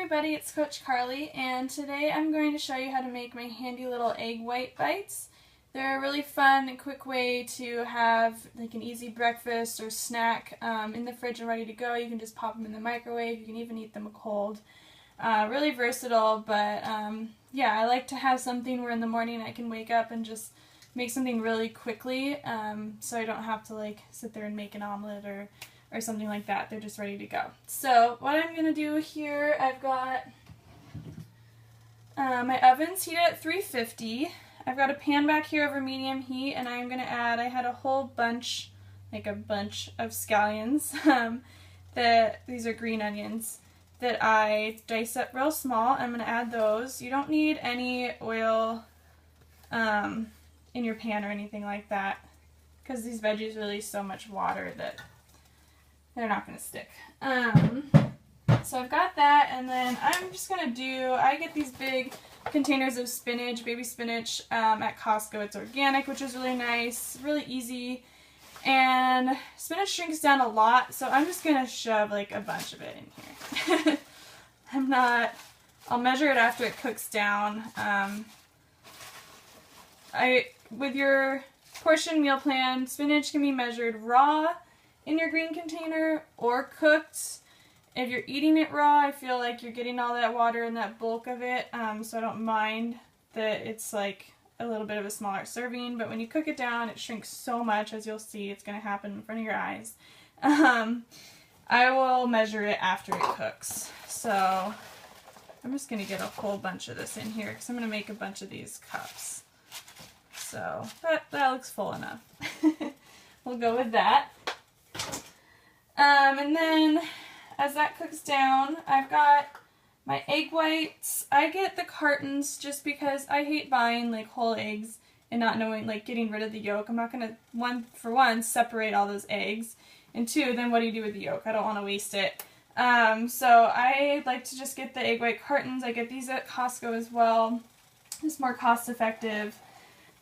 everybody, it's Coach Carly, and today I'm going to show you how to make my handy little egg white bites. They're a really fun and quick way to have like an easy breakfast or snack in the fridge and ready to go. You can just pop them in the microwave. You can even eat them cold. Really versatile, but yeah, I like to have something where in the morning I can wake up and just make something really quickly, so I don't have to like sit there and make an omelet or something like that. They're just ready to go. So what I'm going to do here, I've got my oven's heated at 350. I've got a pan back here over medium heat, and I'm going to add, I had a whole bunch, like a bunch of scallions, these are green onions, that I dice up real small. I'm going to add those. You don't need any oil in your pan or anything like that, because these veggies release so much water that they're not going to stick. So I've got that, and then I'm just going to do, I get these big containers of spinach, baby spinach, at Costco. It's organic, which is really nice, really easy, and spinach shrinks down a lot, so I'm just going to shove like a bunch of it in here. I'll measure it after it cooks down. With your portion meal plan, spinach can be measured raw in your green container or cooked. If you're eating it raw, I feel like you're getting all that water and that bulk of it, so I don't mind that it's like a little bit of a smaller serving, but when you cook it down, it shrinks so much, as you'll see. It's going to happen in front of your eyes. I will measure it after it cooks. So I'm just going to get a whole bunch of this in here because I'm going to make a bunch of these cups. So that looks full enough. We'll go with that. And then as that cooks down, I've got my egg whites. I get the cartons just because I hate buying like whole eggs and not knowing, like getting rid of the yolk. I'm not going to, one, separate all those eggs, and two, then what do you do with the yolk? I don't want to waste it. So I like to just get the egg white cartons. I get these at Costco as well. It's more cost effective.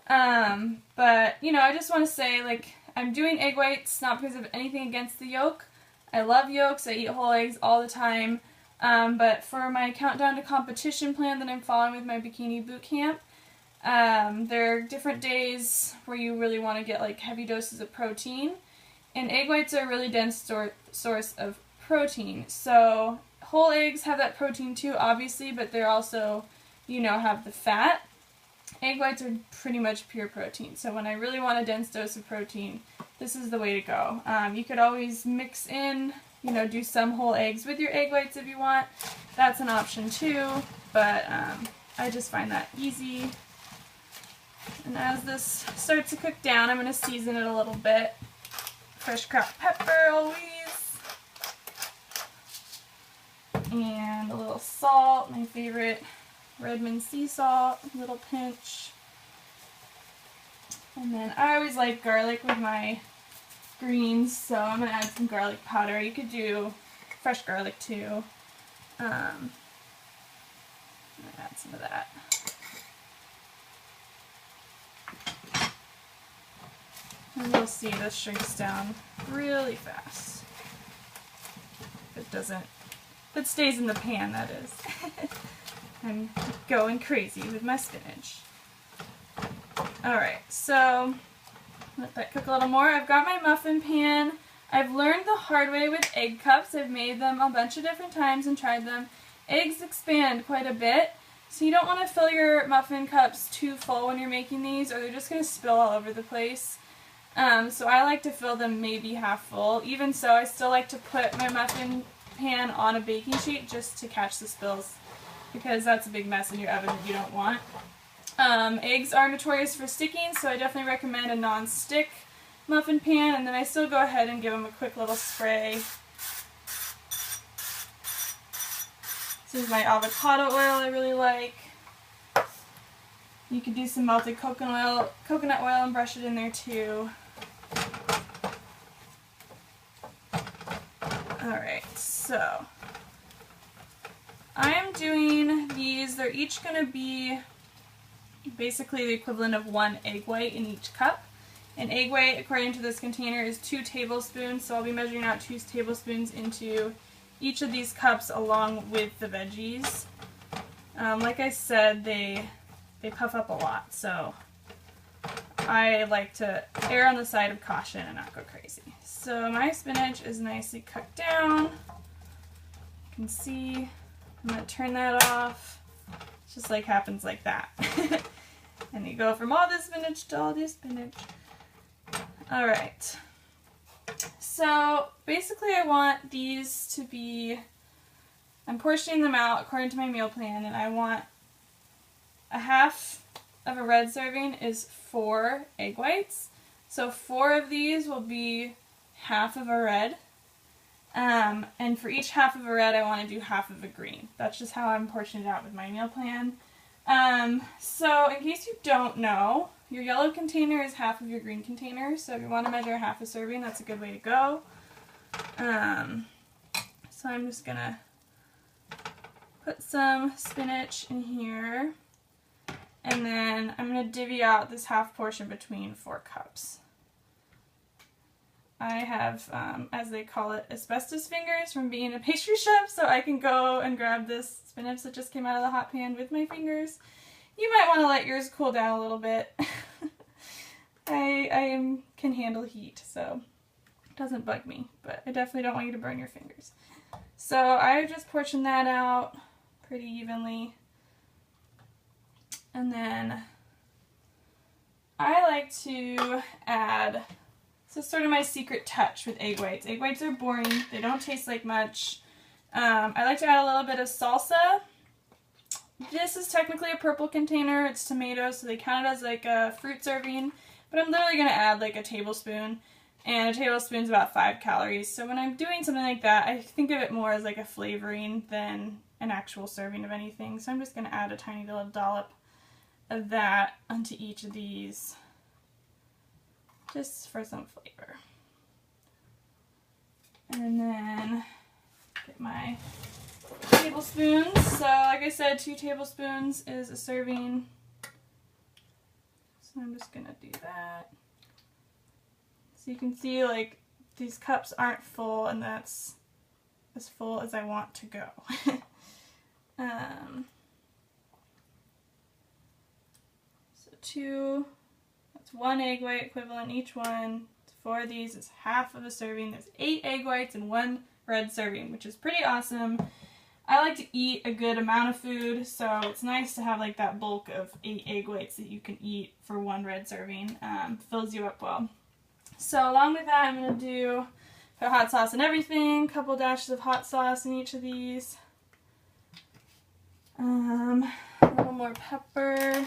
But, you know, I just want to say, like, I'm doing egg whites not because of anything against the yolk. I love yolks. I eat whole eggs all the time. But for my countdown to competition plan that I'm following with my bikini boot camp, there are different days where you really want to get like heavy doses of protein. And egg whites are a really dense source of protein. So whole eggs have that protein too, obviously, but they're also, you know, have the fat. Egg whites are pretty much pure protein, so when I really want a dense dose of protein, this is the way to go. You could always mix in, you know, do some whole eggs with your egg whites if you want. That's an option too, but I just find that easy. And as this starts to cook down, I'm going to season it a little bit. Fresh cracked pepper always. And a little salt, my favorite Redmond sea salt, a little pinch. And then I always like garlic with my greens, so I'm going to add some garlic powder. You could do fresh garlic too. I'm going to add some of that. And you'll see this shrinks down really fast. If it stays in the pan, that is. I'm going crazy with my spinach. Alright, so let that cook a little more. I've got my muffin pan. I've learned the hard way with egg cups. I've made them a bunch of different times and tried them. Eggs expand quite a bit, so you don't want to fill your muffin cups too full when you're making these, or they're just going to spill all over the place. So I like to fill them maybe half full. Even so, I still like to put my muffin pan on a baking sheet just to catch the spills, because that's a big mess in your oven that you don't want. Eggs are notorious for sticking, so I definitely recommend a non-stick muffin pan, and then I still go ahead and give them a quick little spray. This is my avocado oil I really like. You could do some melted coconut oil and brush it in there too. Alright, so I am doing these. They're each going to be basically the equivalent of 1 egg white in each cup. An egg white, according to this container, is 2 tablespoons, so I'll be measuring out 2 tablespoons into each of these cups along with the veggies. Like I said, they puff up a lot, so I like to err on the side of caution and not go crazy. So my spinach is nicely cooked down. You can see, I'm going to turn that off. It's just like happens like that. And you go from all this spinach to all this spinach. Alright. So basically I want these to be, I'm portioning them out according to my meal plan, and I want a half of a red serving is 4 egg whites. So 4 of these will be half of a red. And for each half of a red, I want to do half of a green. That's just how I'm portioning it out with my meal plan. So in case you don't know, your yellow container is half of your green container. So if you want to measure half a serving, that's a good way to go. So I'm just going to put some spinach in here. And then I'm going to divvy out this half portion between 4 cups. I have, as they call it, asbestos fingers from being a pastry chef, so I can go and grab this spinach that just came out of the hot pan with my fingers. You might want to let yours cool down a little bit. I can handle heat, so it doesn't bug me, but I definitely don't want you to burn your fingers. So I just portioned that out pretty evenly. And then I like to add, so sort of my secret touch with egg whites. Egg whites are boring. They don't taste like much. I like to add a little bit of salsa. This is technically a purple container. It's tomatoes, so they count it as like a fruit serving. But I'm literally going to add like a tablespoon. And a tablespoon is about 5 calories. So when I'm doing something like that, I think of it more as like a flavoring than an actual serving of anything. So I'm just going to add a tiny little dollop of that onto each of these, just for some flavor. And then get my tablespoons. So like I said, 2 tablespoons is a serving. So I'm just gonna do that. So you can see like these cups aren't full, and that's as full as I want to go. That's 1 egg white equivalent each one. 4 of these is half of a serving. There's 8 egg whites and 1 red serving, which is pretty awesome. I like to eat a good amount of food, so it's nice to have like that bulk of 8 egg whites that you can eat for 1 red serving. Fills you up well. So along with that, I'm going to put hot sauce in everything. A couple dashes of hot sauce in each of these. A little more pepper.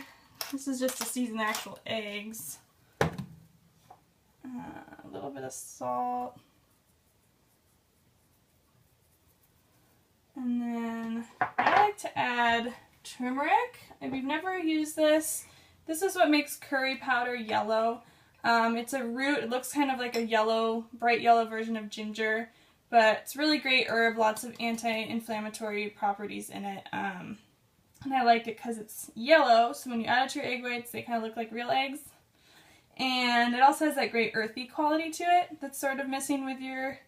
This is just to season the actual eggs. A little bit of salt. And then I like to add turmeric. If you've never used this, this is what makes curry powder yellow. It's a root. It looks kind of like a yellow, bright yellow version of ginger, but it's a really great herb, lots of anti-inflammatory properties in it. And I like it because it's yellow, so when you add it to your egg whites, they kind of look like real eggs. And it also has that great earthy quality to it that's sort of missing with your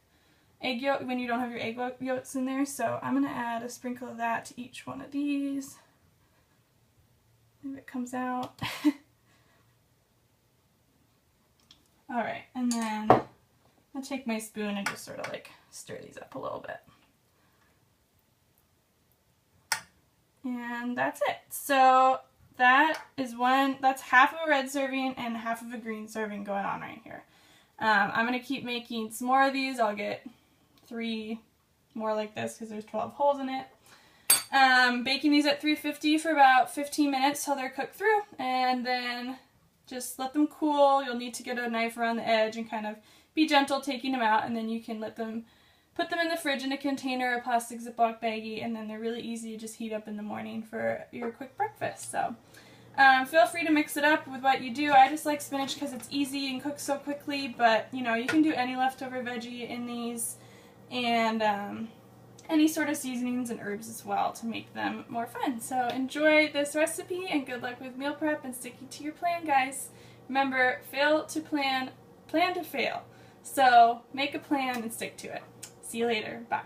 egg yolk when you don't have your egg yolks in there. So I'm going to add a sprinkle of that to each one of these. If it comes out. Alright, and then I'll take my spoon and just sort of like stir these up a little bit. And that's it. So that's half of a red serving and half of a green serving going on right here. I'm going to keep making some more of these. I'll get 3 more like this because there's 12 holes in it. Baking these at 350 for about 15 minutes till they're cooked through, and then just let them cool. You'll need to get a knife around the edge and kind of be gentle taking them out, and then you can put them in the fridge in a container, a plastic Ziploc baggie, and then they're really easy to just heat up in the morning for your quick breakfast. So feel free to mix it up with what you do. I just like spinach because it's easy and cooks so quickly, but you know, you can do any leftover veggie in these, and any sort of seasonings and herbs as well to make them more fun. So enjoy this recipe and good luck with meal prep and sticking to your plan, guys. Remember, fail to plan, plan to fail. So make a plan and stick to it. See you later. Bye.